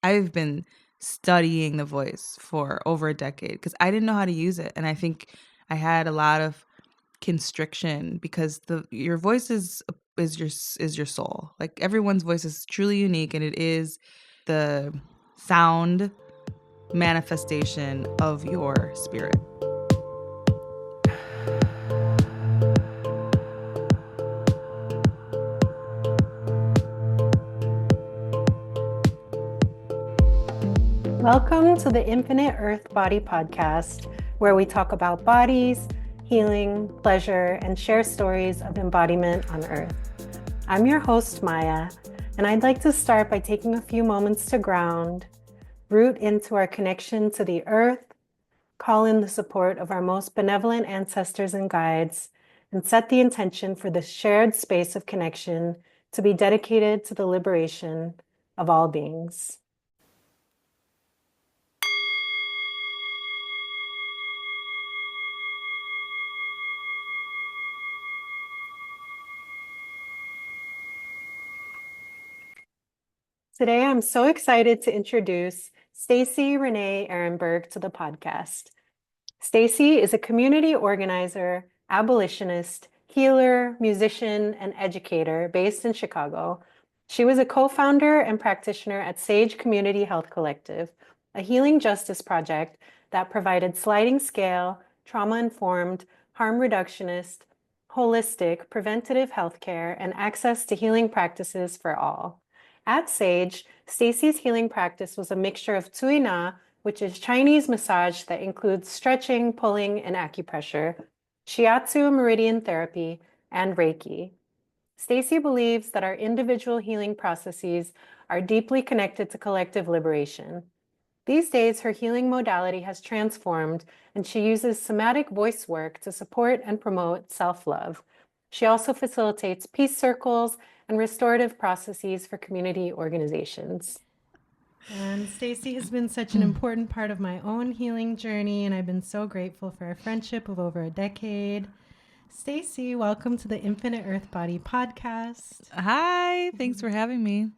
I've been studying the voice for over a decade because I didn't know how to use it. And I think I had a lot of constriction because your voice is your soul. Like everyone's voice is truly unique, and it is the sound manifestation of your spirit. Welcome to the Infinite Earth Body Podcast, where we talk about bodies, healing, pleasure, and share stories of embodiment on Earth. I'm your host, Maya, and I'd like to start by taking a few moments to ground, root into our connection to the Earth, call in the support of our most benevolent ancestors and guides, and set the intention for this shared space of connection to be dedicated to the liberation of all beings. Today, I'm so excited to introduce Stacy Renee Ehrenberg to the podcast. Stacy is a community organizer, abolitionist, healer, musician, and educator based in Chicago. She was a co-founder and practitioner at Sage Community Health Collective, a healing justice project that provided sliding scale, trauma-informed, harm reductionist, holistic, preventative healthcare, and access to healing practices for all. At Sage, Stacy's healing practice was a mixture of Tui Na, which is Chinese massage that includes stretching, pulling, and acupressure, shiatsu meridian therapy, and reiki. Stacy believes that our individual healing processes are deeply connected to collective liberation. These days, her healing modality has transformed, and she uses somatic voice work to support and promote self-love. She also facilitates peace circles and restorative processes for community organizations. And Stacy has been such an important part of my own healing journey, and I've been so grateful for our friendship of over a decade. Stacy, welcome to the Infinite Earth Body Podcast. Hi, thanks for having me.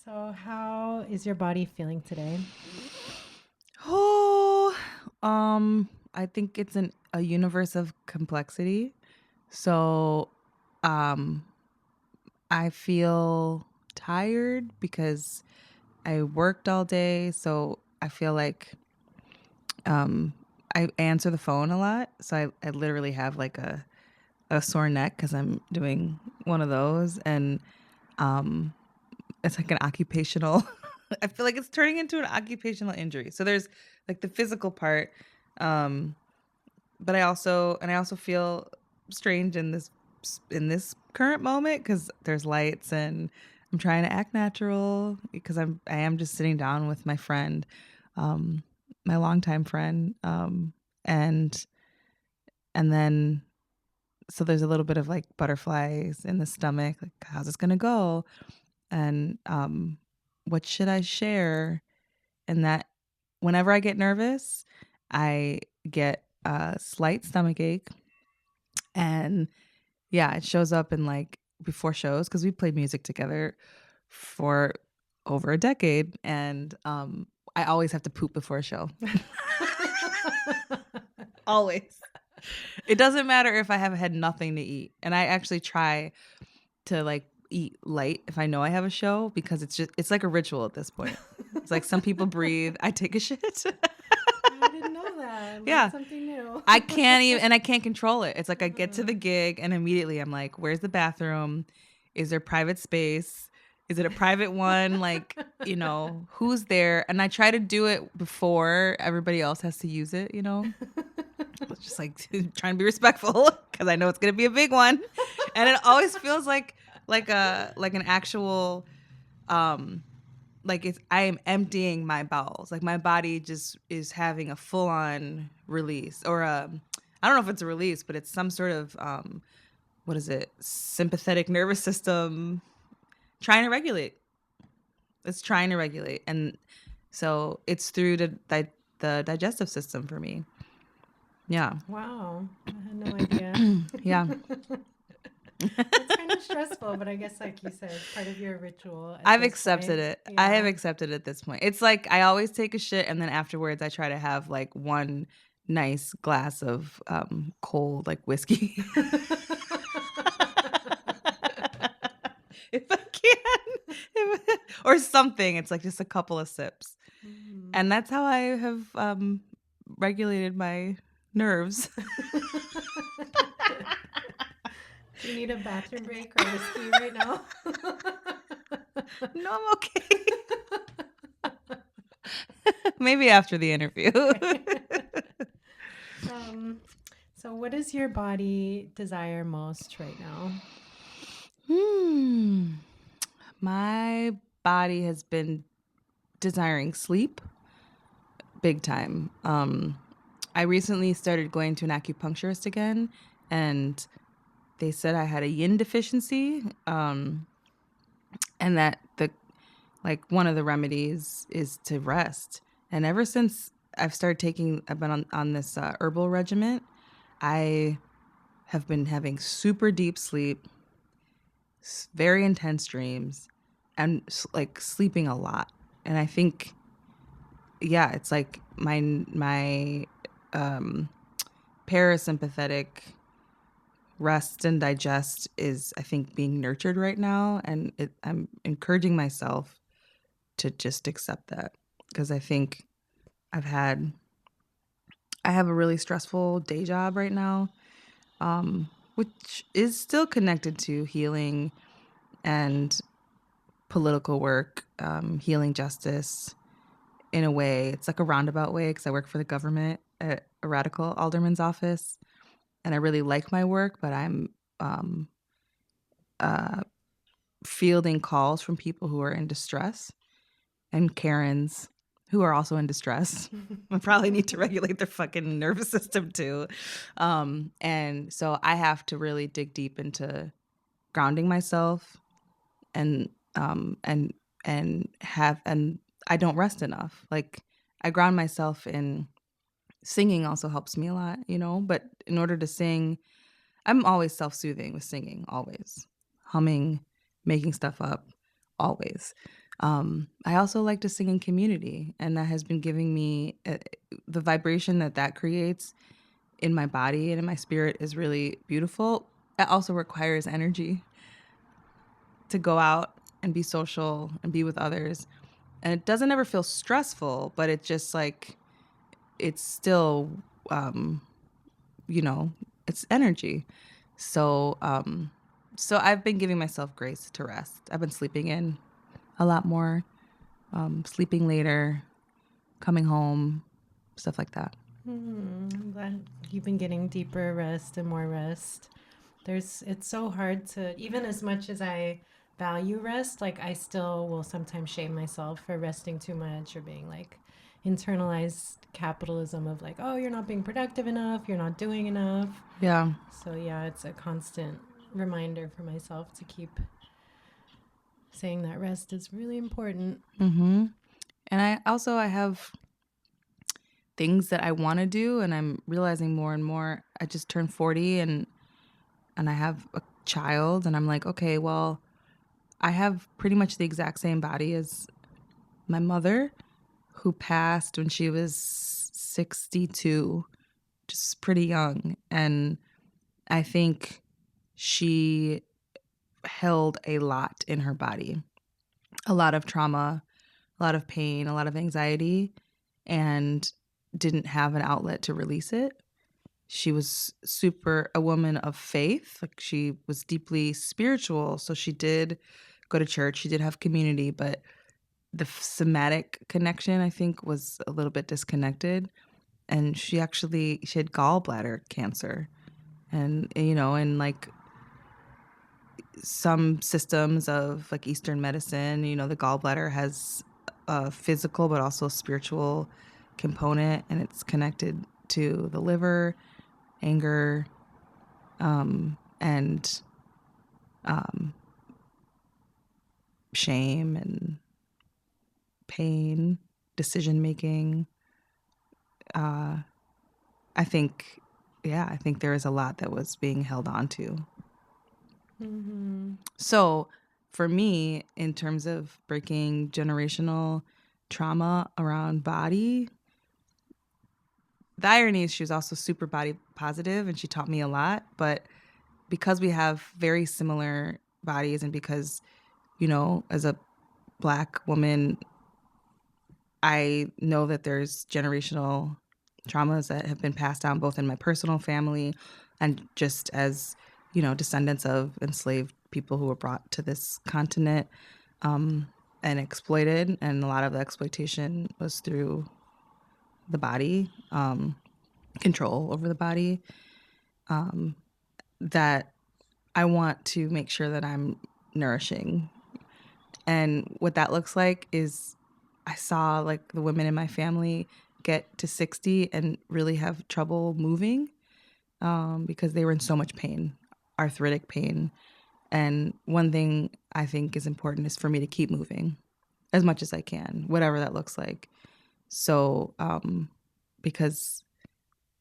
So, how is your body feeling today? Oh, I think it's a universe of complexity. So, I feel tired because I worked all day. So I feel like I answer the phone a lot. So I literally have like a sore neck because I'm doing one of those. And it's like an occupational, I feel like it's turning into an occupational injury. So there's like the physical part. But I also feel strange in this current moment because there's lights and I'm trying to act natural because I am just sitting down with my friend, my longtime friend, and then so there's a little bit of like butterflies in the stomach, like how's this gonna go, and what should I share, and that whenever I get nervous, I get a slight stomach ache, and yeah, it shows up in like before shows because we played music together for over a decade, and I always have to poop before a show. Always. It doesn't matter if I have had nothing to eat, and I actually try to like eat light if I know I have a show because it's like a ritual at this point. It's like some people breathe, I take a shit. I didn't know that. Yeah. Something new. I can't control it. It's like I get to the gig and immediately I'm like, where's the bathroom? Is there private space? Is it a private one? Like, who's there? And I try to do it before everybody else has to use it, It's just like trying to be respectful because I know it's going to be a big one. And it always feels like an actual I am emptying my bowels. Like my body just is having a full on release, or I don't know if it's a release, but it's some sort of what is it? Sympathetic nervous system trying to regulate. It's trying to regulate, and so it's through the digestive system for me. Yeah. Wow, I had no idea. Yeah. It's kind of stressful, but I guess, like you said, part of your ritual. I've accepted it. Yeah. I have accepted it at this point. It's like I always take a shit, and then afterwards I try to have like one nice glass of cold like whiskey. If I can, or something. It's like just a couple of sips. And that's how I have regulated my nerves. Do you need a bathroom break or whiskey right now? No, I'm okay. Maybe after the interview. So what does your body desire most right now? My body has been desiring sleep big time. I recently started going to an acupuncturist again, and they said I had a yin deficiency, and that one of the remedies is to rest. And ever since I've been on this herbal regimen, I have been having super deep sleep, very intense dreams, and like sleeping a lot. And I think, yeah, it's like my parasympathetic rest and digest is, I think, being nurtured right now, and I'm encouraging myself to just accept that, because I think I have a really stressful day job right now, which is still connected to healing and political work, healing justice in a way. It's like a roundabout way, because I work for the government at a radical alderman's office, and I really like my work, but I'm fielding calls from people who are in distress and Karens who are also in distress. I probably need to regulate their fucking nervous system too. And so I have to really dig deep into grounding myself, and and I don't rest enough. Like, I ground myself in singing also helps me a lot, but in order to sing, I'm always self-soothing with singing, always. Humming, making stuff up, always. I also like to sing in community, and that has been giving me the vibration that creates in my body and in my spirit is really beautiful. It also requires energy to go out and be social and be with others. And it doesn't ever feel stressful, but it's just like, it's still, it's energy. So, so I've been giving myself grace to rest. I've been sleeping in a lot more, sleeping later, coming home, stuff like that. I'm glad you've been getting deeper rest and more rest. It's so hard to, even as much as I value rest, like I still will sometimes shame myself for resting too much or being like internalized capitalism of like, oh, you're not being productive enough, you're not doing enough. Yeah. So yeah, it's a constant reminder for myself to keep saying that rest is really important. Mm-hmm. And I have things that I want to do, and I'm realizing more and more. I just turned 40, and I have a child, and I'm like, okay, well, I have pretty much the exact same body as my mother, who passed when she was 62, just pretty young. And I think she held a lot in her body, a lot of trauma, a lot of pain, a lot of anxiety, and didn't have an outlet to release it. She was a woman of faith. Like, she was deeply spiritual. So she did go to church. She did have community, but the somatic connection, I think, was a little bit disconnected. And she had gallbladder cancer. And, and like some systems of like Eastern medicine, the gallbladder has a physical but also spiritual component, and it's connected to the liver, anger, and shame and pain, decision making. I think there is a lot that was being held on to. So for me, in terms of breaking generational trauma around body, the irony is she was also super body positive and she taught me a lot. But because we have very similar bodies and because, as a Black woman, I know that there's generational traumas that have been passed down both in my personal family and just as, descendants of enslaved people who were brought to this continent and exploited. And a lot of the exploitation was through the body, control over the body, that I want to make sure that I'm nourishing. And what that looks like is I saw like the women in my family get to 60 and really have trouble moving because they were in so much pain, arthritic pain. And one thing I think is important is for me to keep moving as much as I can, whatever that looks like. So, because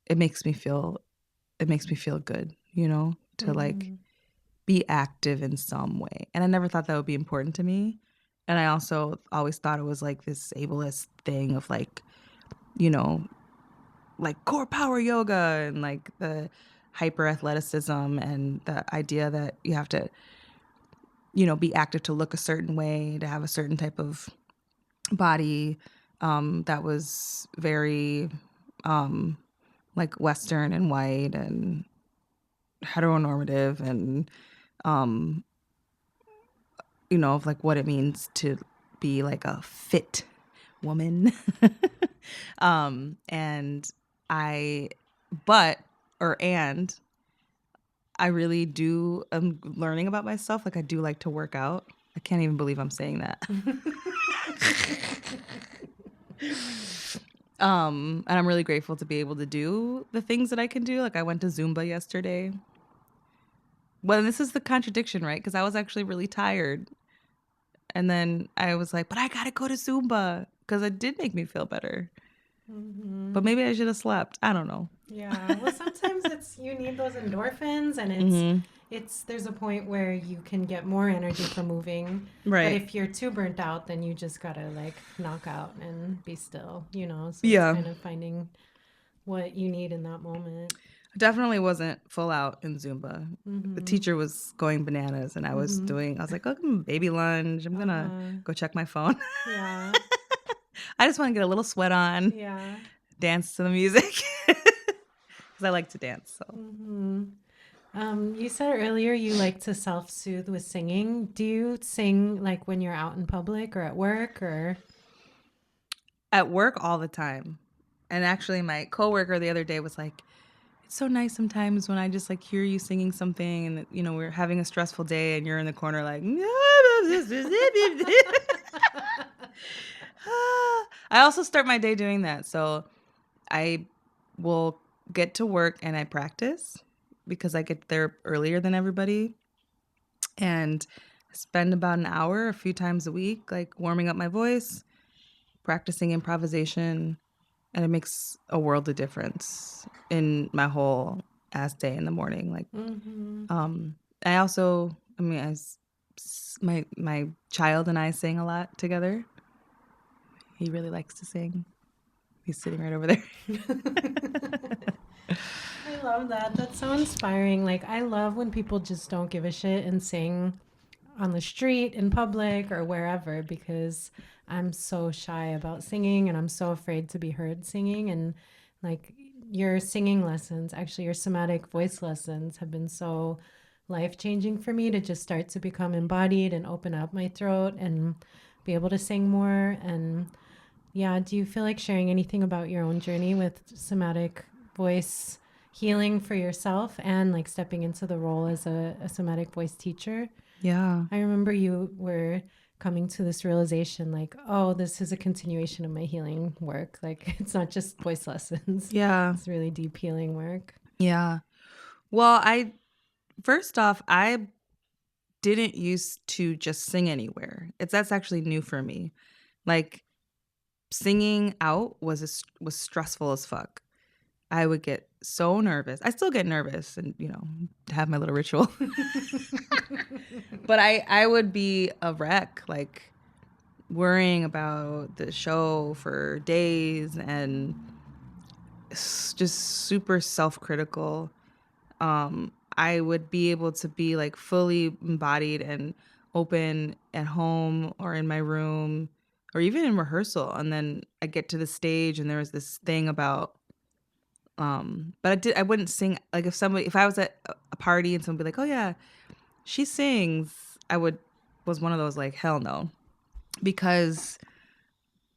it makes me feel good, to like be active in some way. And I never thought that would be important to me. And I also always thought it was like this ableist thing of like, like core power yoga and like the hyper athleticism and the idea that you have to, be active to look a certain way, to have a certain type of body that was very like Western and white and heteronormative and of like what it means to be like a fit woman. And I but or and I really do I'm learning about myself. Like I do like to work out. I can't even believe I'm saying that. And I'm really grateful to be able to do the things that I can do. Like I went to Zumba yesterday. Well, this is the contradiction, right? Because I was actually really tired. And then I was like, but I gotta go to Zumba because it did make me feel better. But maybe I should have slept. I don't know. Yeah. Well, sometimes you need those endorphins, and there's a point where you can get more energy from moving. But Right. if you're too burnt out, then you just gotta like knock out and be still, So Yeah. it's kind of finding what you need in that moment. I definitely wasn't full out in Zumba. The teacher was going bananas and I was like, oh, baby lunge. I'm gonna go check my phone. Yeah. I just want to get a little sweat on, Yeah. dance to the music. Because I like to dance. So You said earlier you like to self-soothe with singing. Do you sing like when you're out in public or at work or? at work all the time. And actually my coworker the other day was like, it's so nice sometimes when I just like hear you singing something and we're having a stressful day and you're in the corner like I also start my day doing that. So I will get to work and I practice because I get there earlier than everybody and spend about an hour a few times a week like warming up my voice, practicing improvisation, and it makes a world of difference in my whole ass day in the morning. Like I also, as my child and I sing a lot together. He really likes to sing. He's sitting right over there. I love that. That's so inspiring. Like, I love when people just don't give a shit and sing on the street, in public, or wherever because I'm so shy about singing and I'm so afraid to be heard singing. And like, your singing lessons, actually, your somatic voice lessons have been so life changing for me to just start to become embodied and open up my throat and be able to sing more. And yeah, do you feel like sharing anything about your own journey with somatic voice healing for yourself and like stepping into the role as a somatic voice teacher? Yeah. I remember you were coming to this realization like, oh, this is a continuation of my healing work. Like, it's not just voice lessons. Yeah. It's really deep healing work. Yeah. Well, first off, I didn't used to just sing anywhere. That's actually new for me. Like singing out was stressful as fuck. I would get so nervous. I still get nervous and, have my little ritual. But I would be a wreck, like worrying about the show for days and just super self-critical. I would be able to be like fully embodied and open at home or in my room or even in rehearsal. And then I get to the stage and there was this thing about, but I wouldn't sing. Like if I was at a party and someone would be like, oh yeah, she sings, was one of those like, hell no. Because,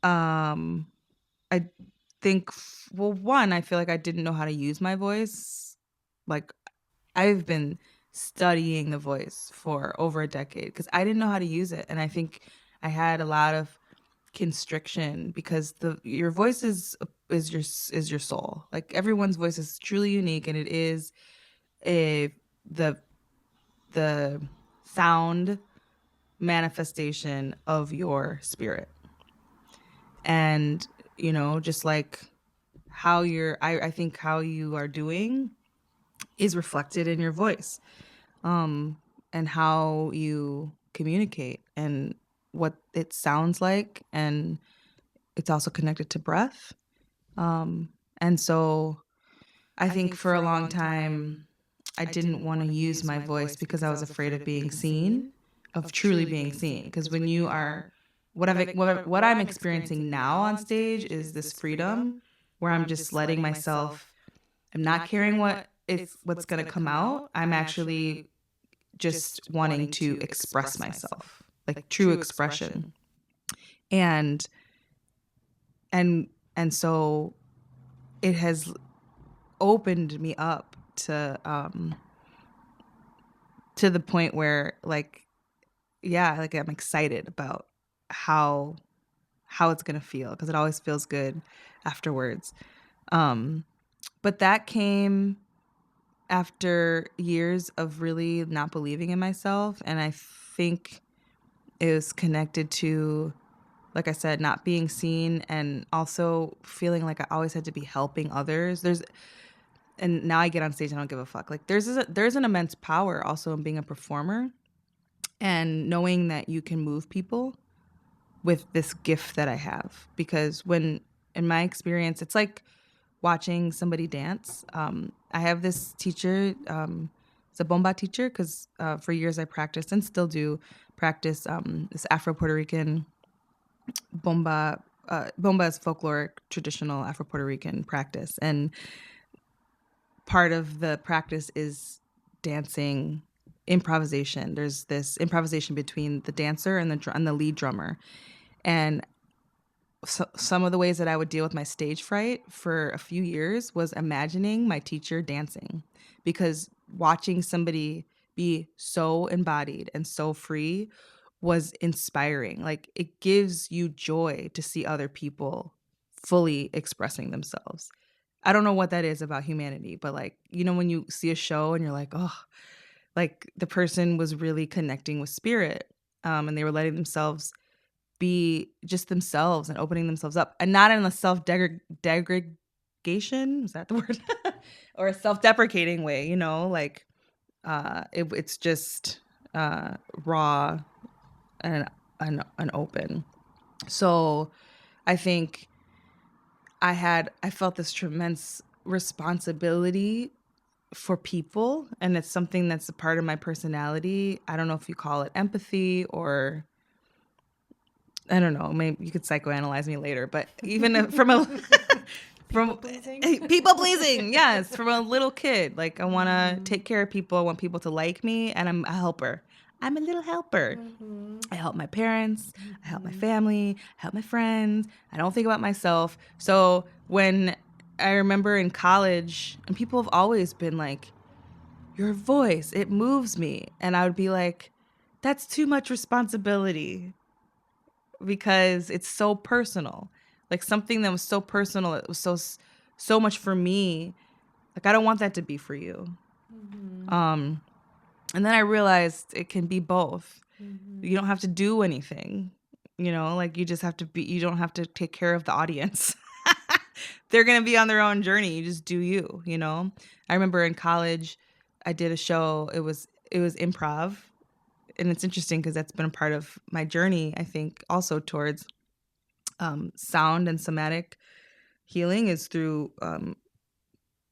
I think, well, one, I feel like I didn't know how to use my voice. Like I've been studying the voice for over a decade because I didn't know how to use it. And I think I had a lot of constriction because your voice is your soul. Like everyone's voice is truly unique, and it is the sound manifestation of your spirit. And just like how I think how you are doing is reflected in your voice, and how you communicate and what it sounds like, and it's also connected to breath. And so I think for a long time I didn't want to use my voice because I was afraid of being seen, of truly being seen. Because when you are, what I'm experiencing now on stage is this freedom where I'm just letting myself, I'm not caring what's going to come out. I'm actually just wanting to express myself, like true expression. And and so it has opened me up to the point where like, yeah, like I'm excited about how it's going to feel, because it always feels good afterwards. But that came after years of really not believing in myself, and I think it was connected to, like I said, not being seen, and also feeling like I always had to be helping others. And now I get on stage and I don't give a fuck. Like there's an immense power also in being a performer and knowing that you can move people with this gift that I have. Because in my experience, it's like watching somebody dance. I have this teacher, it's a bomba teacher, because for years I practiced and still do practice this Afro-Puerto Rican bomba. Bomba is folkloric, traditional Afro-Puerto Rican practice. And part of the practice is dancing improvisation. There's this improvisation between the dancer and the lead drummer. And so, some of the ways that I would deal with my stage fright for a few years was imagining my teacher dancing, because watching somebody be so embodied and so free was inspiring. Like it gives you joy to see other people fully expressing themselves. I don't know what that is about humanity, but like, when you see a show and you're like, oh, like the person was really connecting with spirit, and they were letting themselves be just themselves and opening themselves up, and not in a degradation, is that the word? Or a self-deprecating way, like it's just raw and open. So I think I felt this tremendous responsibility for people, and it's something that's a part of my personality. I don't know if you call it empathy, or I don't know, maybe you could psychoanalyze me later, but even from a from people pleasing, yes, from a little kid, like I want to take care of people, I want people to like me, and I'm a helper. I'm a little helper. I help my parents, I help my family, I help my friends. I don't think about myself. So when I remember in college, and people have always been like, your voice, it moves me. And I would be like, that's too much responsibility, because it's so personal. Like something that was so personal, it was so much for me. Like I don't want that to be for you. And then I realized it can be both. You don't have to do anything, like you just have to be, you don't have to take care of the audience. they're going to be on their own journey. You just do you, you know? I remember in college, I did a show. It was improv. And it's interesting because that's been a part of my journey, I think, also towards sound and somatic healing is through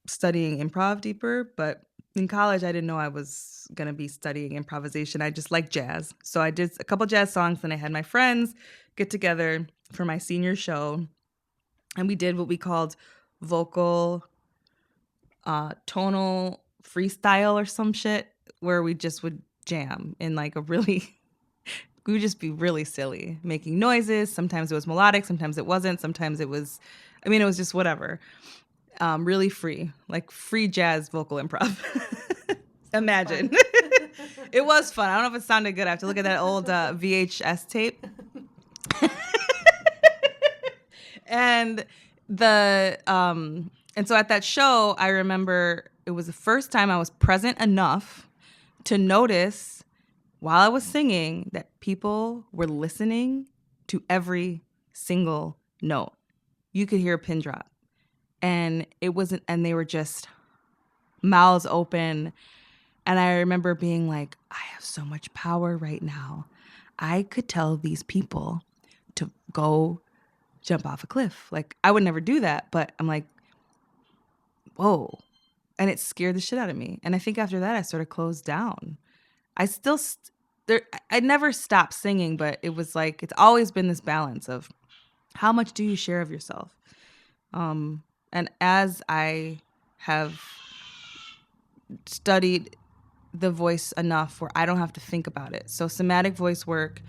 studying improv deeper. But in college, I didn't know I was going to be studying improvisation. I just like jazz. So I did a couple jazz songs, and I had my friends get together for my senior show. And we did what we called vocal tonal freestyle or some shit, where we just would jam in like a really we would just be really silly, making noises. Sometimes it was melodic, sometimes it wasn't, sometimes it was, I mean, it was just whatever. Really free, like free jazz vocal improv. Imagine. It was fun. I don't know if it sounded good. I have to look at that old VHS tape. And and so at that show, I remember it was the first time I was present enough to notice while I was singing that people were listening to every single note. You could hear a pin drop. And it wasn't, and they were just mouths open. And I remember being like, I have so much power right now. I could tell these people to go jump off a cliff. Like, I would never do that, but I'm like, whoa. And it scared the shit out of me. And I think after that, I sort of closed down. I still, I never stopped singing, but it was like, it's always been this balance of how much do you share of yourself? And as I have studied the voice enough where I don't have to think about it. So somatic voice work,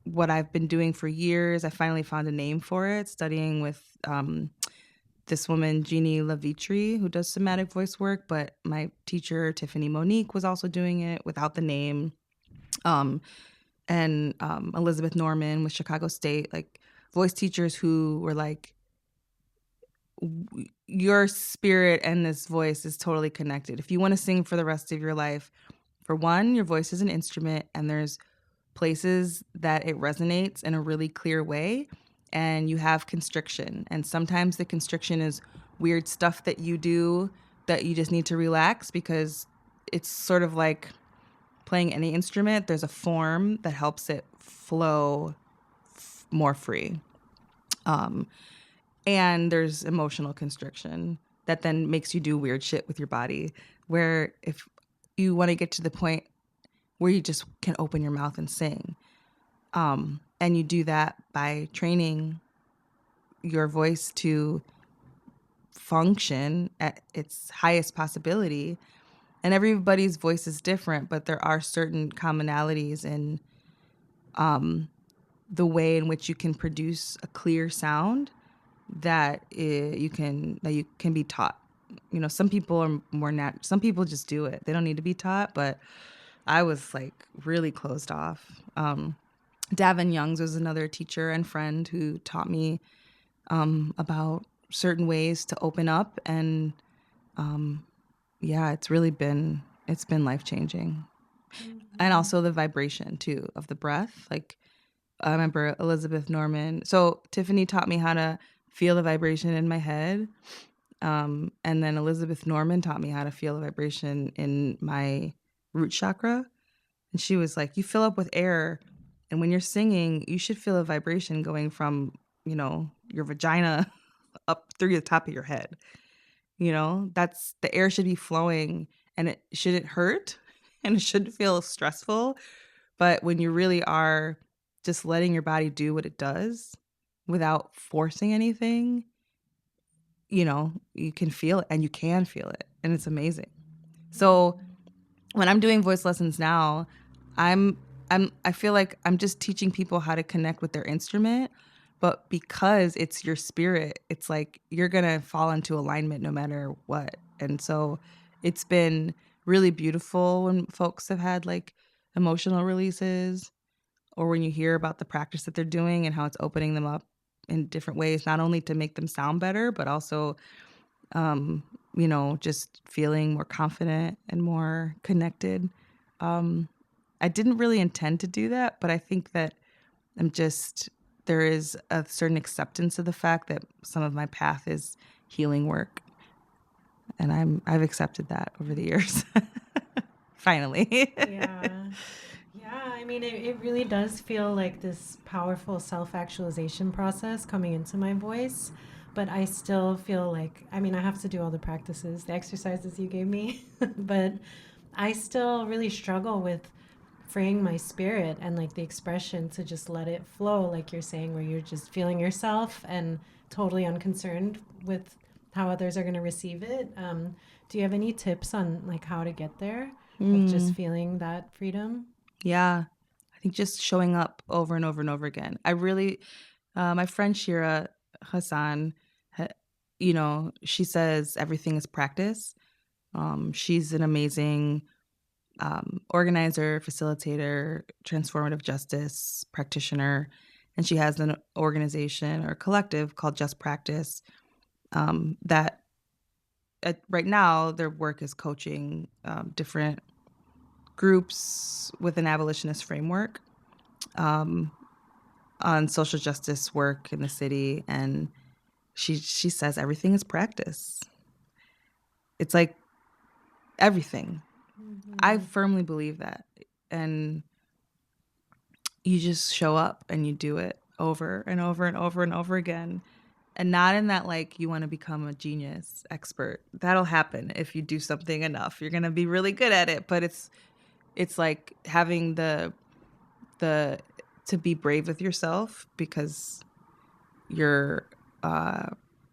what I've been doing for years, I finally found a name for it, studying with this woman, Jeannie Lavitri, who does somatic voice work, but my teacher, Tiffany Monique, was also doing it without the name. And Elizabeth Norman with Chicago State, like voice teachers who were like, your spirit and this voice is totally connected. If you want to sing for the rest of your life, for one, your voice is an instrument, and there's places that it resonates in a really clear way, and you have constriction. And sometimes the constriction is weird stuff that you do that you just need to relax, because it's sort of like playing any instrument. There's a form that helps it flow more free. And there's emotional constriction that then makes you do weird shit with your body, where if you want to get to the point where you just can open your mouth and sing, and you do that by training your voice to function at its highest possibility. And everybody's voice is different, but there are certain commonalities in the way in which you can produce a clear sound that you can be taught. You know, some people are more some people just do it. They don't need to be taught, but I was like really closed off. Davin Youngs was another teacher and friend who taught me about certain ways to open up, and yeah, it's been life-changing. Mm-hmm. And also the vibration too of the breath. Like, I remember Elizabeth Norman. So Tiffany taught me how to feel the vibration in my head. And then Elizabeth Norman taught me how to feel the vibration in my root chakra. And she was like, you fill up with air, and when you're singing, you should feel a vibration going from, you know, your vagina up through the top of your head. You know, that's, the air should be flowing, and it shouldn't hurt, and it shouldn't feel stressful. But when you really are just letting your body do what it does without forcing anything, you know, you can feel it, and you can feel it, and it's amazing. So when I'm doing voice lessons now, I feel like I'm just teaching people how to connect with their instrument, but because it's your spirit, it's like you're going to fall into alignment no matter what. And so it's been really beautiful when folks have had like emotional releases, or when you hear about the practice that they're doing and how it's opening them up in different ways, not only to make them sound better, but also, you know, just feeling more confident and more connected. I didn't really intend to do that, but I think that I'm just there is a certain acceptance of the fact that some of my path is healing work, and I've accepted that over the years. Finally. Yeah. Yeah, I mean, it really does feel like this powerful self-actualization process coming into my voice, but I still feel like, I mean, I have to do all the practices, the exercises you gave me, but I still really struggle with freeing my spirit and like the expression to just let it flow, like you're saying, where you're just feeling yourself and totally unconcerned with how others are going to receive it. Do you have any tips on like how to get there of just Mm, feeling that freedom? yeah. I think just showing up over and over and over again. I really, my friend Shira Hassan, ha- she says everything is practice. She's an amazing organizer, facilitator, transformative justice practitioner, and she has an organization or collective called Just Practice that right now their work is coaching different groups with an abolitionist framework um, on social justice work in the city, and she says everything is practice. It's like everything. I Mm-hmm. firmly believe that, and you just show up and you do it over and over and over and over again. And not in that like you want to become a genius expert. That'll happen if you do something enough. You're gonna be really good at it. But it's like having the to be brave with yourself, because you're uh,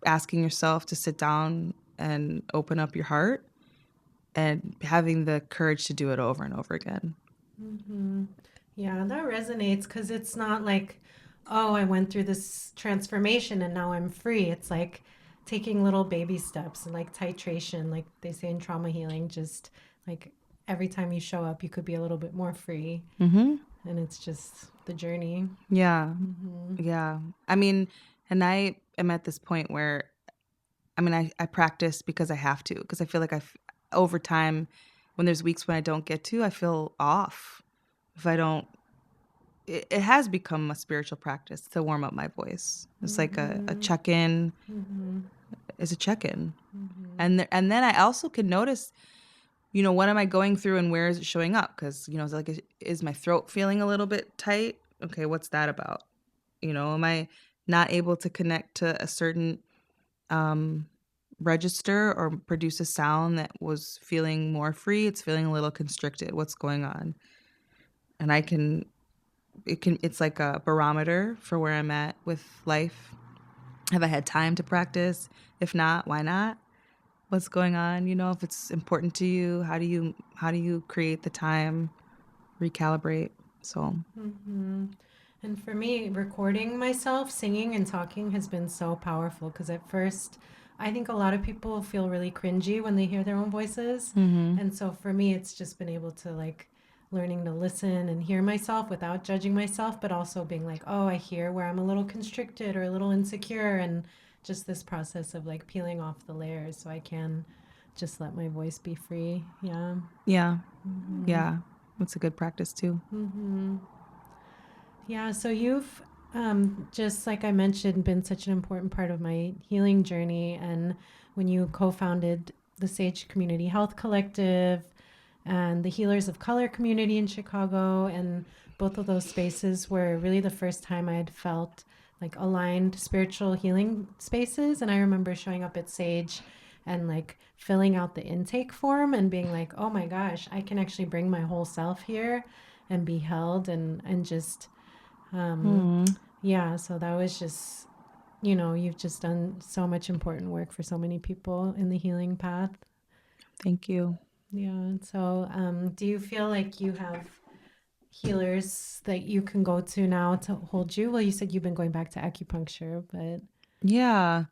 asking yourself to sit down and open up your heart, and having the courage to do it over and over again. Mm-hmm. Yeah, that resonates because it's not like, oh, I went through this transformation and now I'm free. It's like taking little baby steps and like titration, like they say in trauma healing, just like every time you show up, you could be a little bit more free. Mm-hmm. And it's just the journey. Yeah. Mm-hmm. Yeah. I mean, and I am at this point where, I mean, I practice because I have to, because I feel like over time, when there's weeks when I don't get to, I feel off. If I don't, it has become a spiritual practice to warm up my voice. It's like a Mm-hmm. check in, Mm-hmm. is a check in. Mm-hmm. And then I also can notice, what am I going through and where is it showing up? Because, it's like, is my throat feeling a little bit tight? Okay, what's that about? Am I not able to connect to a certain um, register or produce a sound that was feeling more free? It's feeling a little constricted. What's going on? And it's like a barometer for where I'm at with life. Have I had time to practice? If not, why not? What's going on? If it's important to you, how do you create the time, recalibrate? So, Mm-hmm. And for me, recording myself singing and talking has been so powerful because at first, I think a lot of people feel really cringy when they hear their own voices. mm-hmm. And so for me, it's just been able to like learning to listen and hear myself without judging myself, but also being like, oh, I hear where I'm a little constricted or a little insecure. And just this process of like peeling off the layers so I can just let my voice be free. Yeah. Yeah, Mm-hmm. yeah, that's a good practice too. Mm-hmm. Yeah, so you've just like I mentioned, been such an important part of my healing journey. And when you co founded the Sage Community Health Collective and the Healers of Color community in Chicago, and both of those spaces were really the first time I had felt like aligned spiritual healing spaces. And I remember showing up at Sage and like filling out the intake form and being like, oh my gosh, I can actually bring my whole self here and be held and just um, Mm, yeah, so that was just, you've just done so much important work for so many people in the healing path. thank you. Yeah. And so, do you feel like you have healers that you can go to now to hold you? Well, you said you've been going back to acupuncture, but. Yeah.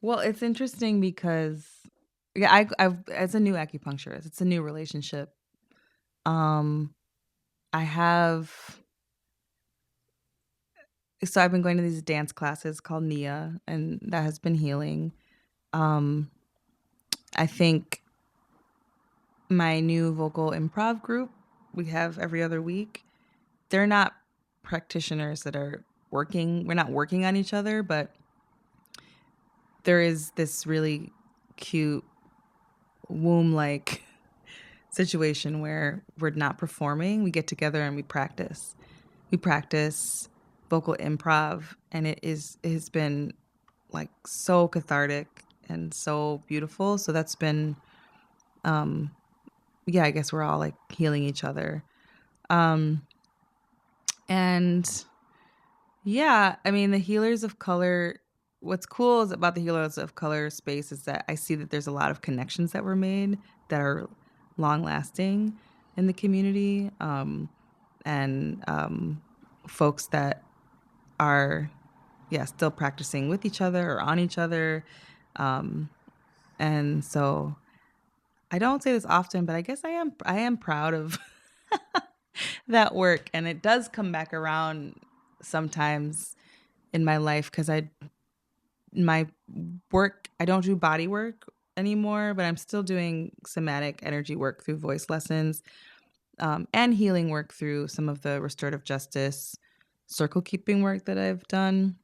Well, it's interesting because, yeah, I've as a new acupuncturist, it's a new relationship. Um, I have so I've been going to these dance classes called Nia, and that has been healing. Um, I think my new vocal improv group we have every other week, they're not practitioners that are not working on each other, but there is this really cute womb-like situation where we're not performing. We get together and we practice. We practice vocal improv, and it has been like so cathartic and so beautiful. So that's been yeah, I guess we're all like healing each other. And yeah, I mean, the healers of color, what's cool is about the healers of color space is that I see that there's a lot of connections that were made that are long lasting in the community. And folks that are, yeah, still practicing with each other or on each other. And so I don't say this often, but I guess I am proud of that work. And it does come back around sometimes in my life because my work, I don't do body work anymore, but I'm still doing somatic energy work through voice lessons, and healing work through some of the restorative justice circle keeping work that I've done.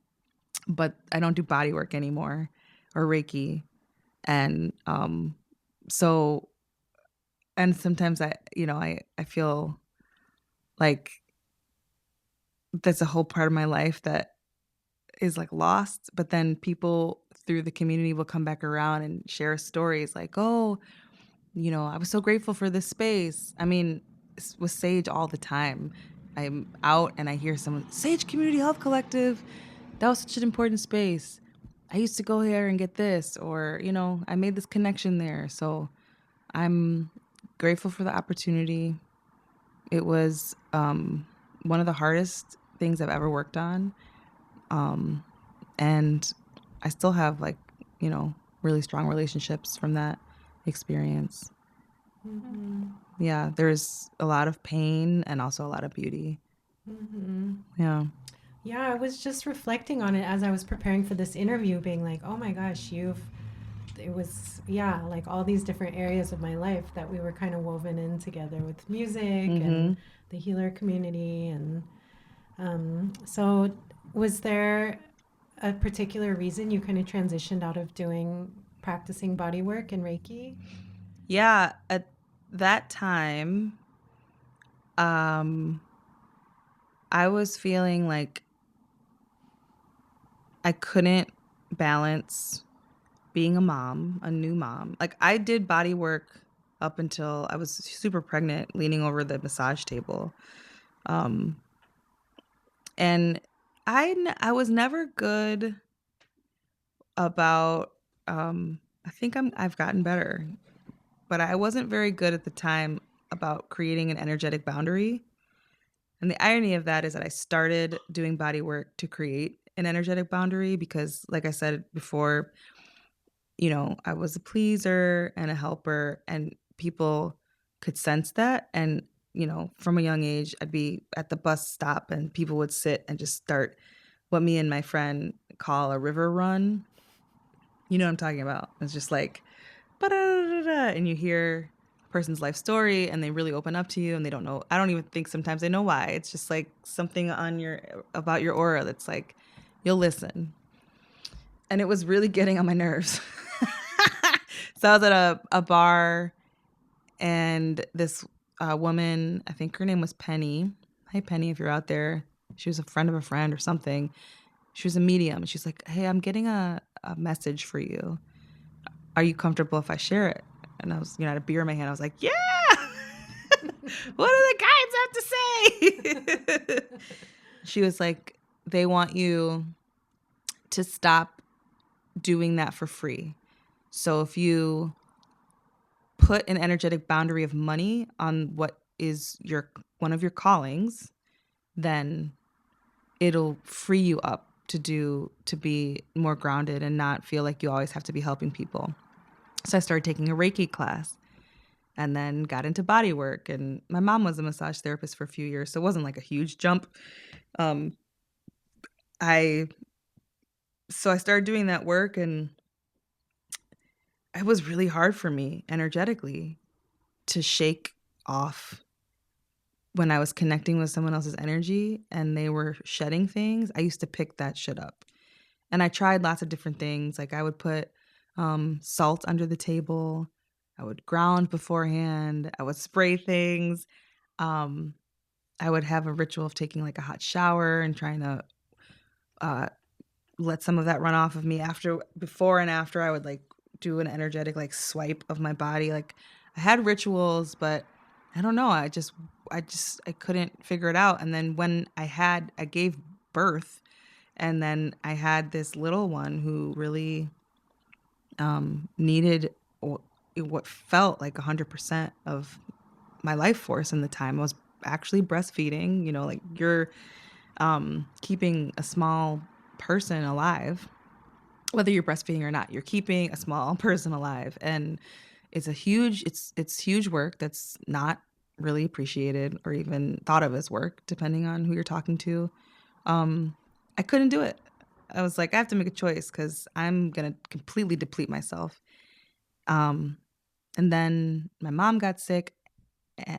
But I don't do body work anymore or Reiki. And so, and sometimes I feel like there's a whole part of my life that is like lost, but then people through the community will come back around and share stories like, oh, I was so grateful for this space. I mean, with Sage all the time. I'm out and I hear someone, Sage Community Health Collective, that was such an important space. I used to go there and get this, or, I made this connection there. So I'm grateful for the opportunity. It was one of the hardest things I've ever worked on. And I still have really strong relationships from that experience. Mm-hmm. Yeah, there's a lot of pain and also a lot of beauty. Mm-hmm. Yeah. Yeah, I was just reflecting on it as I was preparing for this interview, being like, oh my gosh, it was, yeah, like all these different areas of my life that we were kind of woven in together with music and Mm-hmm. the healer community. And so, was there a particular reason you kind of transitioned out of practicing body work and Reiki? Yeah, at that time, um, I was feeling like I couldn't balance being a mom, a new mom. Like I did body work up until I was super pregnant, leaning over the massage table. Um, and I was never good about I think I've gotten better, but I wasn't very good at the time about creating an energetic boundary. And the irony of that is that I started doing body work to create an energetic boundary because like I said before, I was a pleaser and a helper and people could sense that. And, from a young age, I'd be at the bus stop and people would sit and just start what me and my friend call a river run. You know what I'm talking about? It's just like, ba-da-da-da-da, and you hear a person's life story and they really open up to you and they don't know. I don't even think sometimes they know why. It's just like something about your aura that's like, you'll listen. And it was really getting on my nerves. So I was at a bar and this woman, I think her name was Penny. Hi, Penny, if you're out there. She was a friend of a friend or something. She was a medium. She's like, hey, I'm getting a message for you. Are you comfortable if I share it? And I was, I had a beer in my hand. I was like, yeah. What do the guides have to say? She was like, they want you to stop doing that for free. So if you put an energetic boundary of money on what is one of your callings, then it'll free you up to be more grounded and not feel like you always have to be helping people. So I started taking a Reiki class and then got into body work. And my mom was a massage therapist for a few years, so it wasn't like a huge jump. Um, I so I started doing that work, and it was really hard for me energetically to shake off when I was connecting with someone else's energy and they were shedding things, I used to pick that shit up. And I tried lots of different things. Like I would put salt under the table. I would ground beforehand. I would spray things. Um, I would have a ritual of taking like a hot shower and trying to uh, let some of that run off of me. Before and after, I would like do an energetic like swipe of my body. Like I had rituals, but I don't know. I couldn't figure it out. And then when I gave birth, and then I had this little one who really needed what felt like 100% of my life force in the time. I was actually breastfeeding, like you're keeping a small person alive, whether you're breastfeeding or not, you're keeping a small person alive. And it's huge work that's not really appreciated or even thought of as work, depending on who you're talking to. I couldn't do it. I was like, I have to make a choice because I'm going to completely deplete myself. Um, and then my mom got sick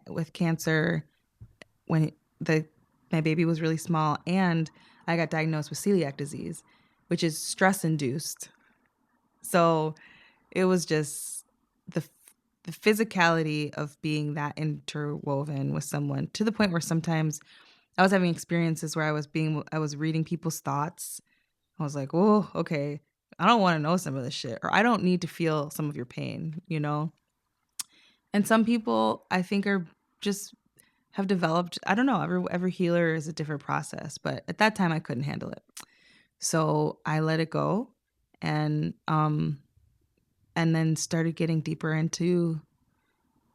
with cancer when my baby was really small, and I got diagnosed with celiac disease, which is stress induced. So it was just the the physicality of being that interwoven with someone to the point where sometimes I was having experiences where I was reading people's thoughts. I was like, "Oh, okay. I don't want to know some of this shit, or I don't need to feel some of your pain." And some people I think are just have developed, I don't know, every healer is a different process, but at that time I couldn't handle it. So I let it go, and then started getting deeper into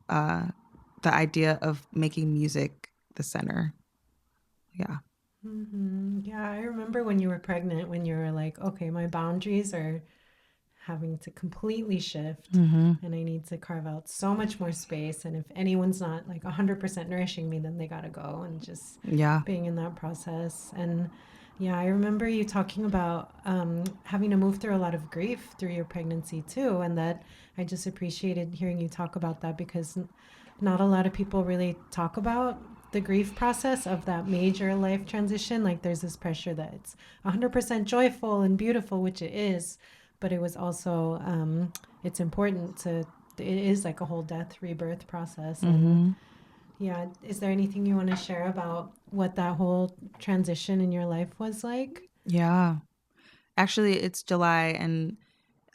uh the idea of making music the center. Yeah. Yeah, I remember when you were pregnant, when you were like, okay, my boundaries are having to completely shift Mhm. and I need to carve out so much more space. And if anyone's not like 100% nourishing me, then they got to go, and just Yeah. being in that process. And yeah, I remember you talking about having to move through a lot of grief through your pregnancy too. And that I just appreciated hearing you talk about that, because not a lot of people really talk about the grief process of that major life transition. Like there's this pressure that it's 100% joyful and beautiful, which it is, but it was also it's important to, it is like a whole death rebirth process. And Mhm. yeah, is there anything you want to share about what that whole transition in your life was like? Yeah. Actually, it's July, and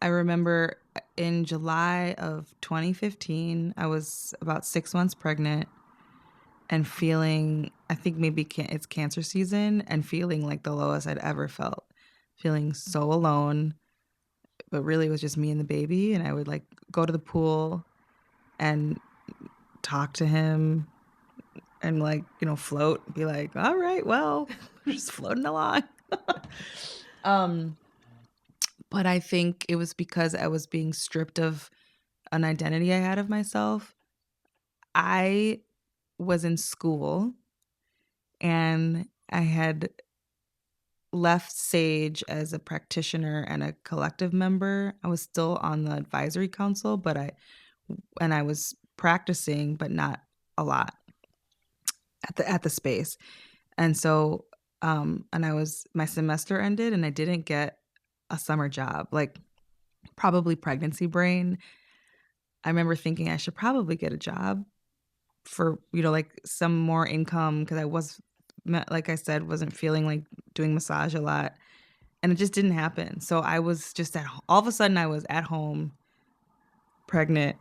I remember in July of 2015, I was about 6 months pregnant and feeling, I think maybe it's cancer season, and feeling like the lowest I'd ever felt. Feeling so alone, but really it was just me and the baby, and I would like go to the pool and talk to him and like, float, be like, "All right, well, we're just floating along." um but I think it was because I was being stripped of an identity I had of myself. I was in school and I had left Sage as a practitioner and a collective member. I was still on the advisory council, I was practicing, but not a lot at the space. And so and my semester ended and I didn't get a summer job. Like probably pregnancy brain. I remember thinking I should probably get a job for, like some more income, because like I said, wasn't feeling like doing massage a lot, and it just didn't happen. So I was just all of a sudden I was at home, pregnant,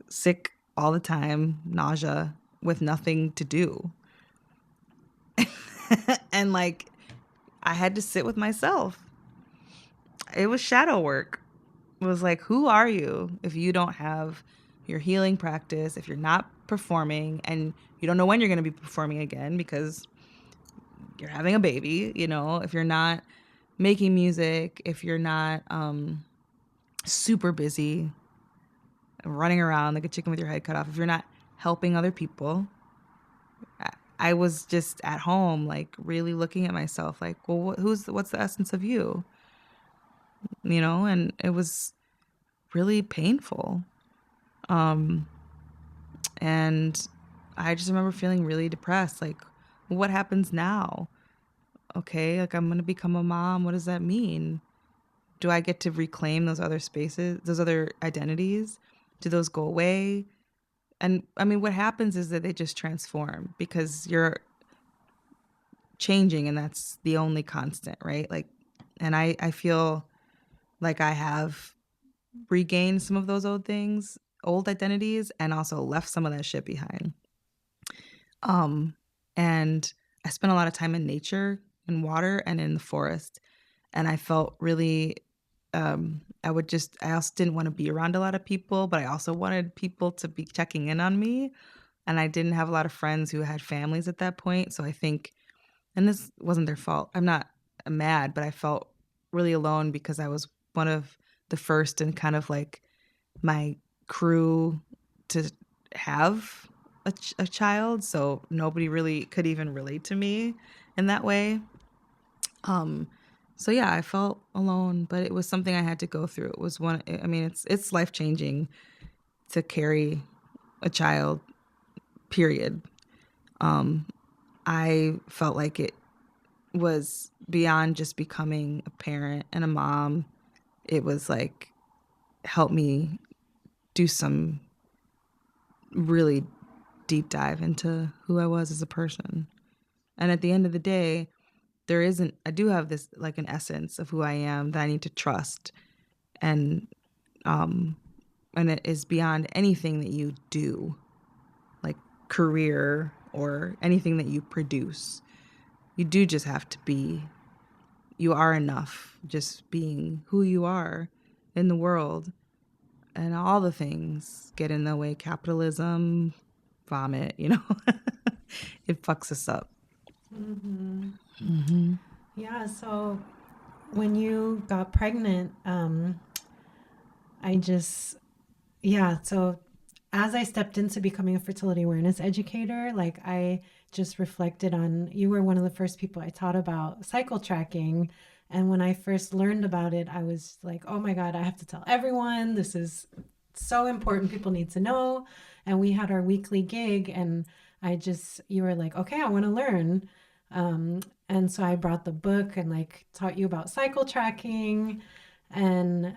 sick all the time, nausea, with nothing to do. And like I had to sit with myself. It was shadow work. It was like, who are you if you don't have your healing practice, if you're not performing, and you don't know when you're going to be performing again because you're having a baby, if you're not making music, if you're not super busy running around like a chicken with your head cut off, if you're not helping other people. I was just at home, like really looking at myself like, well, what's the essence of you? And it was really painful. And I just remember feeling really depressed. Like, what happens now? Okay, like I'm going to become a mom. What does that mean? Do I get to reclaim those other spaces, those other identities? Do those go away? And I mean, what happens is that they just transform because you're changing and that's the only constant, right? Like, and I feel like I have regained some of those old things, old identities, and also left some of that shit behind. Um, and I spent a lot of time in nature, in water, and in the forest. And I felt really, I also didn't want to be around a lot of people, but I also wanted people to be checking in on me. And I didn't have a lot of friends who had families at that point. So I think, and this wasn't their fault. I'm not mad, but I felt really alone because I was one of the first and kind of like my crew to have a child, so nobody really could even relate to me in that way. Um, so yeah, I felt alone, but it was something I had to go through. It was one. I mean, it's life changing to carry a child. Period. Um, I felt like it was beyond just becoming a parent and a mom. It was like help me do some really deep dive into who I was as a person. And at the end of the day, I do have this like an essence of who I am that I need to trust. And, um, and it is beyond anything that you do, like career or anything that you produce. You do just have to be, you are enough just being who you are in the world. And all the things get in the way. Capitalism, vomit, it fucks us up. Mm-hmm. Mm-hmm. Yeah, so when you got pregnant, I just, yeah, so as I stepped into becoming a fertility awareness educator, like I just reflected on you were one of the first people I taught about cycle tracking. And when I first learned about it, I was like, oh my God, I have to tell everyone. This is so important. People need to know. And we had our weekly gig, and you were like, okay, I want to learn. And so I brought the book and like taught you about cycle tracking. And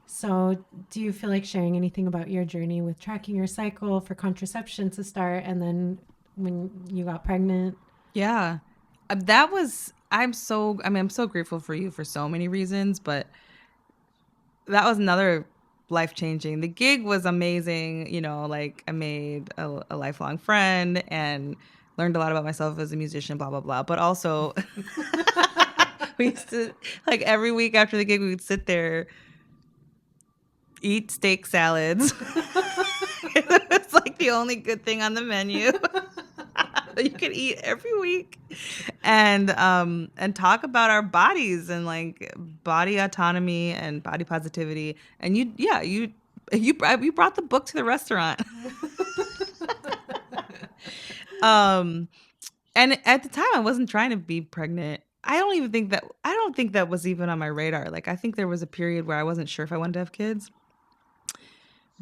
so, do you feel like sharing anything about your journey with tracking your cycle for contraception to start, and then when you got pregnant? Yeah. That was, I'm so grateful for you for so many reasons, but that was another life changing. The gig was amazing. Like I made a lifelong friend and learned a lot about myself as a musician, blah, blah, blah. But also, we used to, like every week after the gig, we would sit there, eat steak salads. It's like the only good thing on the menu that you could eat every week, and talk about our bodies and like body autonomy and body positivity. And you brought the book to the restaurant. um and at the time I wasn't trying to be pregnant. I don't think that was even on my radar. Like I think there was a period where I wasn't sure if I wanted to have kids,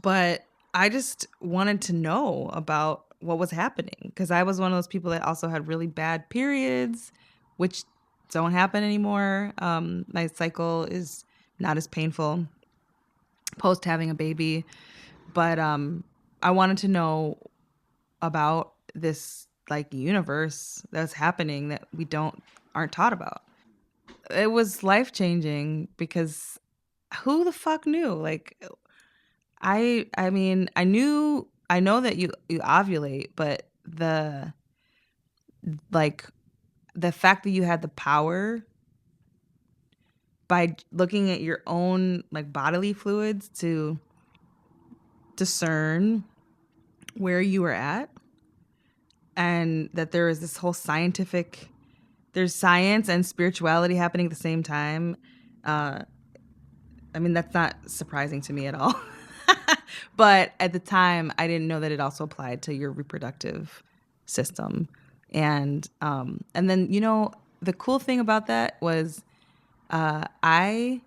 but I just wanted to know about what was happening because I was one of those people that also had really bad periods, which don't happen anymore. My cycle is not as painful post having a baby, but I wanted to know about this like universe that's happening that we aren't taught about. It was life changing because who the fuck knew? Like I mean, I know that you ovulate, but like the fact that you had the power by looking at your own like bodily fluids to discern where you were at, and that there is this whole there's science and spirituality happening at the same time. uh I mean, that's not surprising to me at all. But at the time, I didn't know that it also applied to your reproductive system. And then the cool thing about that was I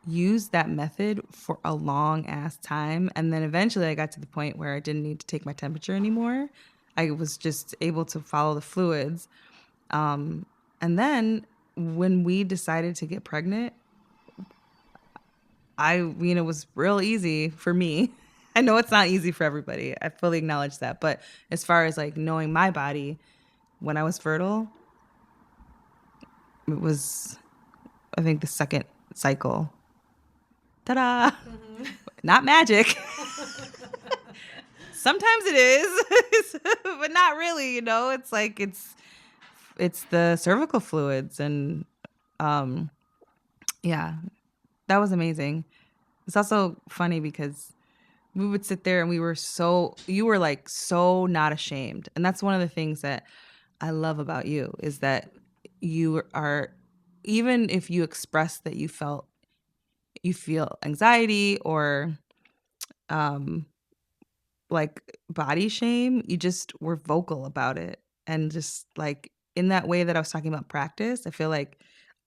used that method for a long ass time. And then eventually I got to the point where I didn't need to take my temperature anymore. I was just able to follow the fluids. And then when we decided to get pregnant, it was real easy for me. I know it's not easy for everybody. I fully acknowledge that. But as far as like knowing my body when I was fertile, it was, I think, the second cycle. Ta-da! Mm-hmm. Not magic. Sometimes it is, but not really, It's like it's the cervical fluids and yeah, that was amazing. It's also funny because we would sit there and you were like so not ashamed. And that's one of the things that I love about you is that you are, even if you express that you feel anxiety or like body shame, you just were vocal about it. And just like in that way that I was talking about practice, I feel like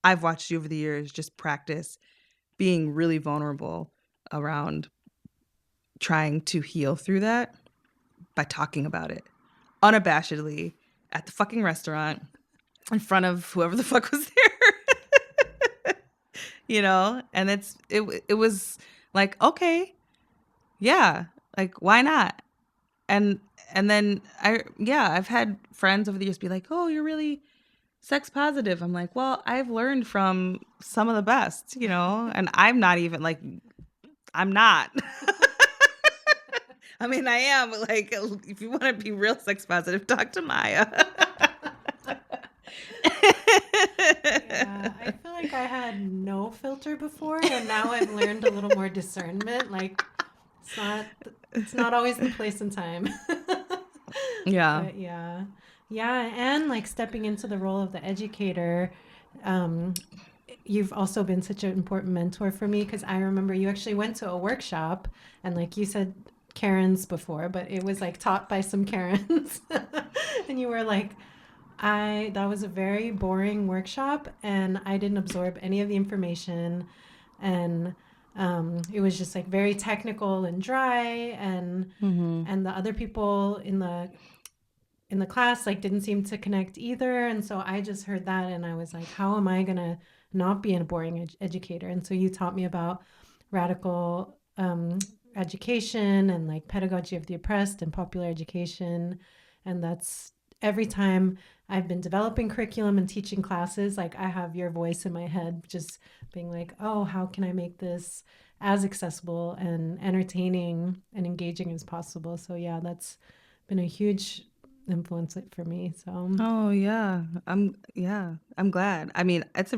I've watched you over the years just practice being really vulnerable around trying to heal through that by talking about it unabashedly at the fucking restaurant in front of whoever the fuck was there. And it was like, okay, yeah, like why not? And then I've had friends over the years be like, "Oh, you're really sex positive." I'm like, "Well, I've learned from some of the best, and I'm not even like I'm not." I mean, I am, but like if you want to be real sex positive, talk to Maya. Yeah, I feel like I had no filter before, and now I've learned a little more discernment. Like it's not always the place and time. Yeah. But yeah, and like stepping into the role of the educator, um, you've also been such an important mentor for me because I remember you actually went to a workshop and like you said Karens before, but it was like taught by some Karens, and you were like, that was a very boring workshop and I didn't absorb any of the information, and it was just like very technical and dry, and Mm-hmm. and the other people in the class like didn't seem to connect either, and so I just heard that and I was like, how am I gonna not be a boring educator? And so you taught me about radical education and like pedagogy of the oppressed and popular education, and that's every time I've been developing curriculum and teaching classes, like I have your voice in my head just being like, oh, how can I make this as accessible and entertaining and engaging as possible? So yeah, that's been a huge influence for me. So Oh yeah. I'm glad. I mean, that's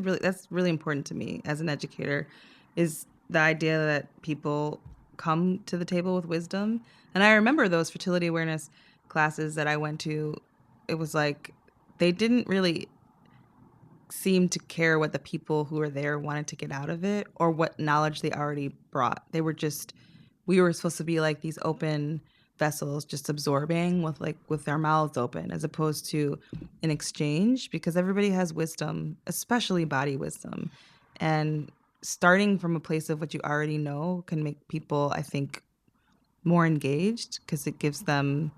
really important to me as an educator is the idea that people come to the table with wisdom. And I remember those fertility awareness classes that I went to. It was like they didn't really seem to care what the people who were there wanted to get out of it or what knowledge they already brought. We were supposed to be like these open vessels just absorbing with our mouths open as opposed to an exchange, because everybody has wisdom, especially body wisdom. And starting from a place of what you already know can make people, I think, more engaged because it gives them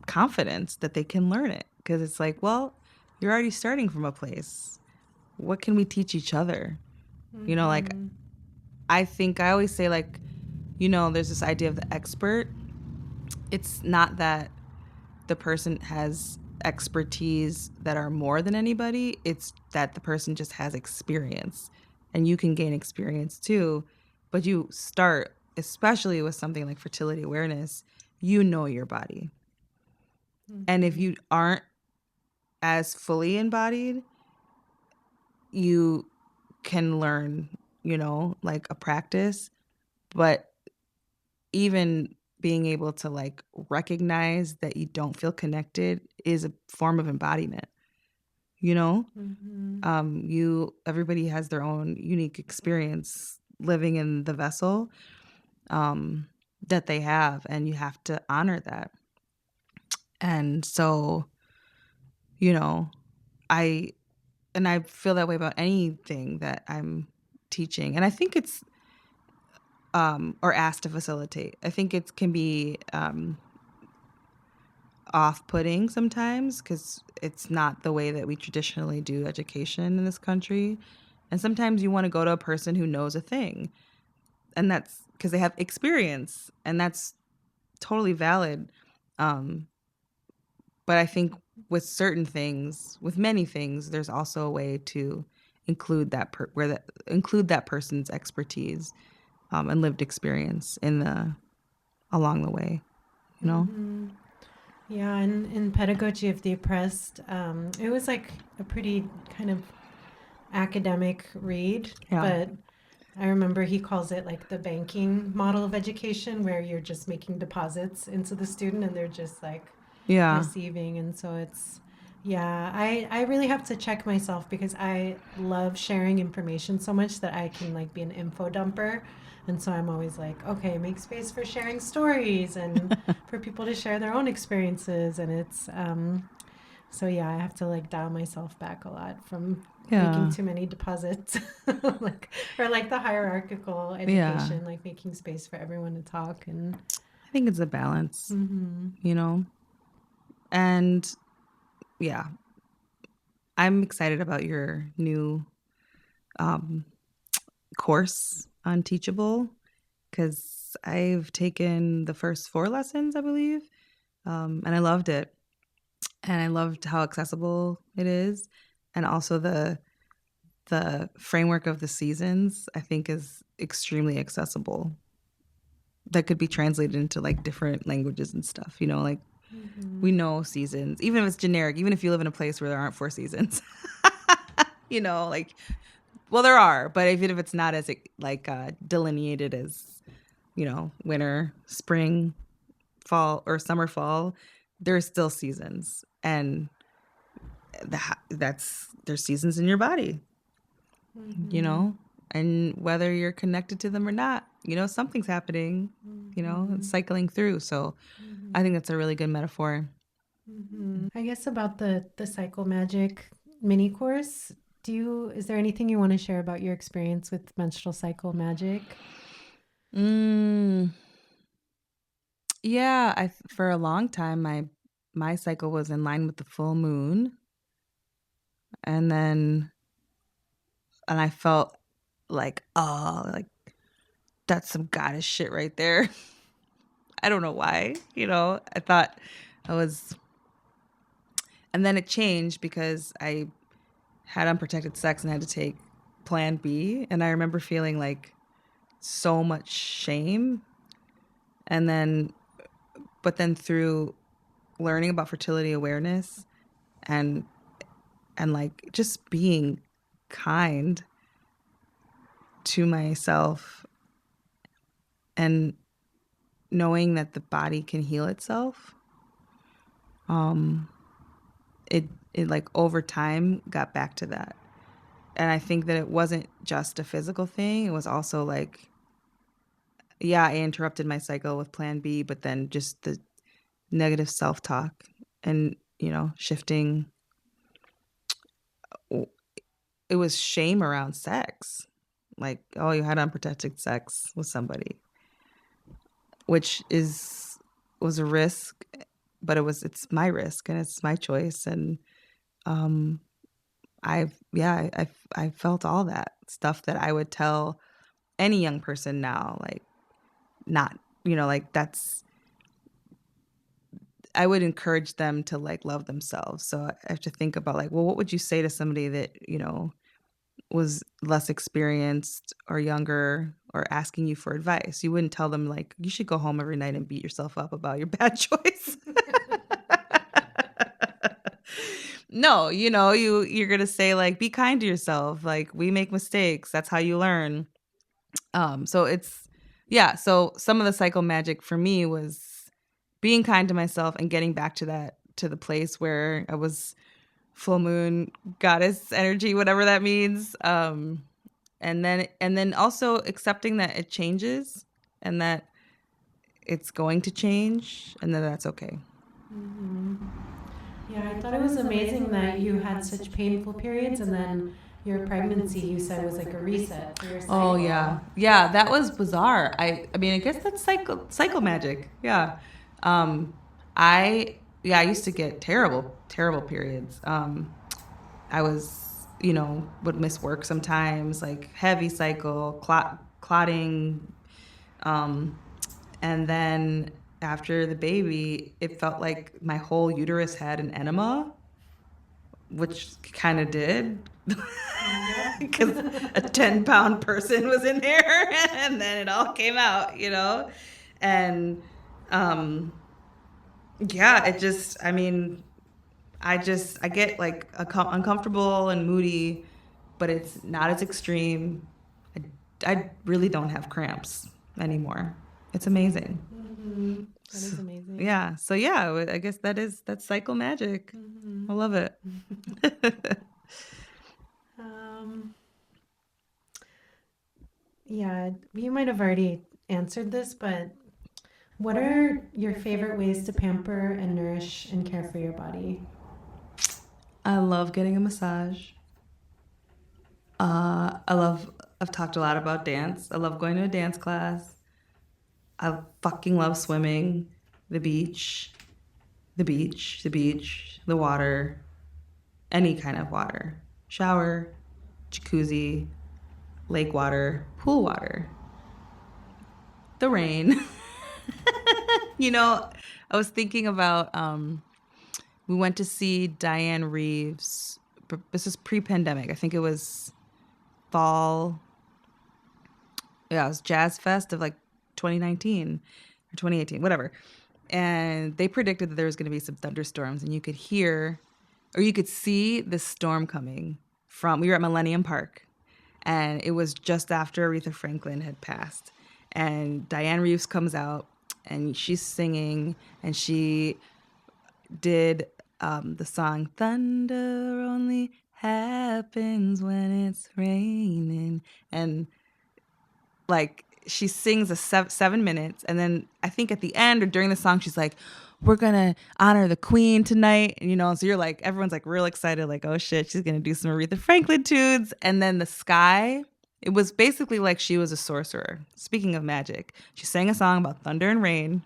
confidence that they can learn it. Because it's like, well, you're already starting from a place. What can we teach each other? Like I think I always say, like, there's this idea of the expert. It's not that the person has expertise that are more than anybody. It's that the person just has experience and you can gain experience too. But you start, especially with something like fertility awareness, you know your body. And if you aren't as fully embodied, you can learn, like a practice, but even being able to like recognize that you don't feel connected is a form of embodiment. Everybody has their own unique experience living in the vessel that they have, and you have to honor that. And so, you know, I feel that way about anything that I'm teaching. And I think it's or asked to facilitate. I think it can be off-putting sometimes because it's not the way that we traditionally do education in this country. And sometimes you want to go to a person who knows a thing, and that's because they have experience, and that's totally valid. But I think with certain things, with many things, there's also a way to include include that person's expertise and lived experience along the way, you know. Yeah, and in Pedagogy of the Oppressed, it was like a pretty kind of academic read, Yeah. but I remember he calls it like the banking model of education, where you're just making deposits into the student and they're just like receiving. And so it's, yeah, I really have to check myself because I love sharing information so much that I can like be an info dumper. And so I'm always like, okay, make space for sharing stories and for people to share their own experiences. And it's, so yeah, I have to like dial myself back a lot from making too many deposits, like, or like the hierarchical education, like making space for everyone to talk. And I think it's a balance, you know, and yeah, I'm excited about your new course on Teachable because I've taken the first 4 lessons, I believe, and I loved it. And I loved how accessible it is, and also the framework of the seasons I think is extremely accessible. That could be translated into like different languages and stuff, you know, like we know seasons, even if it's generic, even if you live in a place where there aren't 4 seasons, you know, like, well, there are, but even if it's not as like delineated as, you know, winter, spring, fall, or summer, fall, there's still seasons, and there's seasons in your body, you know, and whether you're connected to them or not, you know, something's happening, you know, it's cycling through. So I think that's a really good metaphor. I guess about the cycle magic mini course, is there anything you want to share about your experience with menstrual cycle magic? Yeah, for a long time my cycle was in line with the full moon, and I felt like, oh, like that's some goddess shit right there. I don't know why, you know. I thought I was, and then it changed because I had unprotected sex and had to take Plan B, and I remember feeling like so much shame, and then but then through learning about fertility awareness and like just being kind to myself and knowing that the body can heal itself, it like over time got back to that. And I think that it wasn't just a physical thing, it was also like, yeah, I interrupted my cycle with Plan B, but then just the negative self-talk and, you know, shifting, it was shame around sex, like, oh, you had unprotected sex with somebody, which was a risk, but it's my risk and it's my choice. And I felt all that stuff that I would tell any young person now, like, not, you know, like I would encourage them to like love themselves. So I have to think about like, well, what would you say to somebody that, you know, was less experienced or younger or asking you for advice? You wouldn't tell them like, you should go home every night and beat yourself up about your bad choice. No, you know, you're going to say like, be kind to yourself. Like, we make mistakes. That's how you learn. So so some of the cycle magic for me was being kind to myself and getting back to the place where I was full moon goddess energy, whatever that means. And then also accepting that it changes and that it's going to change and that that's okay. Yeah, I thought it was amazing that you had such painful periods and then your pregnancy, you said, was like a reset for your cycle. Oh yeah, that was bizarre. I mean, I guess that's cycle magic. Yeah, I I used to get terrible periods. I was, would miss work sometimes, like heavy cycle, clotting, and then after the baby, it felt like my whole uterus had an enema, which kind of did. Because a 10-pound person was in there and then it all came out. And yeah, it just, I mean, I get like uncomfortable and moody, but it's not as extreme. I really don't have cramps anymore. It's amazing. Mm-hmm. That is amazing. Yeah. So yeah, I guess that's cycle magic. I love it. Yeah, you might have already answered this, but what are your favorite ways to pamper and nourish and care for your body? I love getting a massage. I've talked a lot about dance. I love going to a dance class. I fucking love swimming, the beach, the water, any kind of water, shower, jacuzzi, lake water, pool water, the rain. I was thinking about, we went to see Diane Reeves. This is pre-pandemic. I think it was fall. Yeah, it was Jazz Fest of like 2019 or 2018, whatever. And they predicted that there was going to be some thunderstorms, and you could hear or you could see the storm coming we were at Millennium Park, and it was just after Aretha Franklin had passed. And Diane Reeves comes out, and she's singing, and she did the song "Thunder Only Happens When It's Raining," and like she sings a 7 minutes, and then I think at the end or during the song she's like, we're gonna honor the queen tonight, and so you're like, everyone's like real excited, like, oh shit, she's gonna do some Aretha Franklin tunes. And then the sky, it was basically like she was a sorcerer. Speaking of magic, she sang a song about thunder and rain.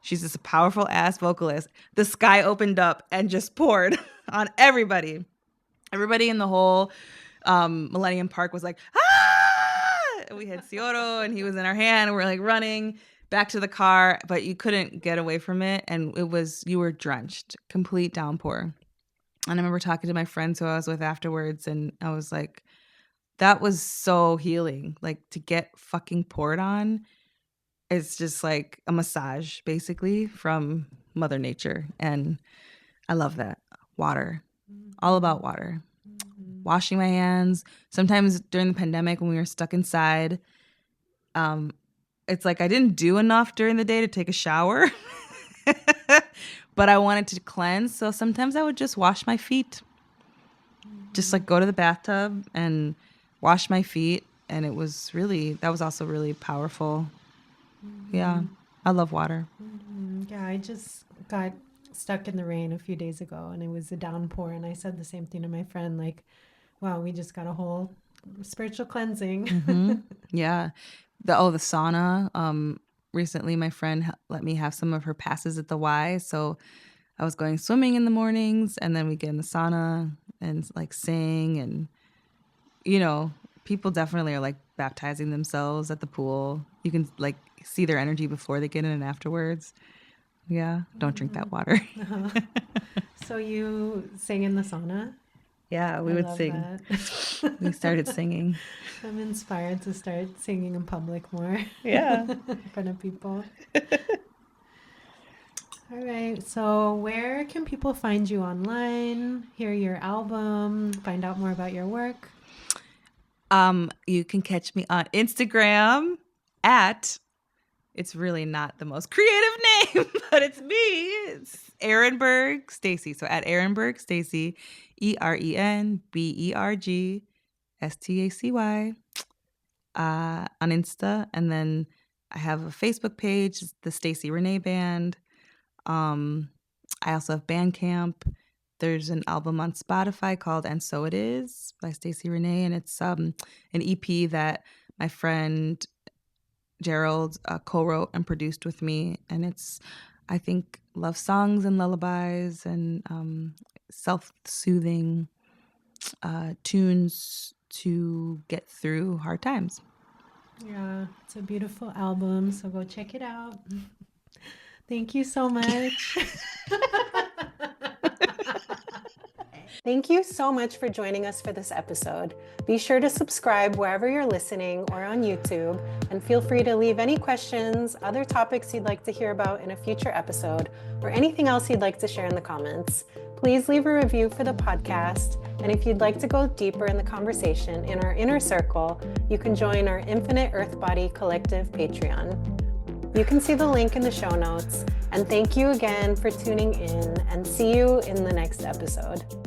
She's just a powerful ass vocalist. The sky opened up and just poured on everybody. Everybody in the whole Millennium Park was like, ah! We had Cioro, and he was in our hand, and we're like running back to the car, but you couldn't get away from it. And you were drenched, complete downpour. And I remember talking to my friends who I was with afterwards, and I was like, that was so healing. Like, to get fucking poured on, it's just like a massage, basically, from Mother Nature. And I love that. Water. All about water. Washing my hands. Sometimes during the pandemic when we were stuck inside, it's like I didn't do enough during the day to take a shower, but I wanted to cleanse. So sometimes I would just wash my feet. Just like go to the bathtub and wash my feet. And that was also really powerful. Yeah. I love water. Yeah, I just got stuck in the rain a few days ago, and it was a downpour, and I said the same thing to my friend, like, wow, we just got a whole spiritual cleansing. Yeah. The sauna. Recently my friend let me have some of her passes at the Y, so I was going swimming in the mornings, and then we get in the sauna and like sing, and people definitely are like baptizing themselves at the pool. You can like see their energy before they get in and afterwards. Yeah, don't drink that water. So you sang in the sauna? Yeah, we would sing. We started singing. I'm inspired to start singing in public more. Yeah. In front of people. All right. So where can people find you online, hear your album, find out more about your work? You can catch me on Instagram at, it's really not the most creative name, but it's me. It's Ehrenberg Stacy. So at Ehrenberg Stacy, ErenBerg Stacy on Insta. And then I have a Facebook page, it's the Stacy Renee Band. I also have Bandcamp. there's an album on Spotify called And So It Is by Stacy Renee, and it's an EP that my friend Gerald co-wrote and produced with me, and it's, I think, love songs and lullabies and self-soothing tunes to get through hard times. Yeah, it's a beautiful album, so go check it out. Thank you so much. Thank you so much for joining us for this episode. Be sure to subscribe wherever you're listening or on YouTube, and feel free to leave any questions, other topics you'd like to hear about in a future episode, or anything else you'd like to share in the comments. Please leave a review for the podcast, and if you'd like to go deeper in the conversation in our inner circle, you can join our Infinite Earth Body Collective Patreon. You can see the link in the show notes, and thank you again for tuning in, and see you in the next episode.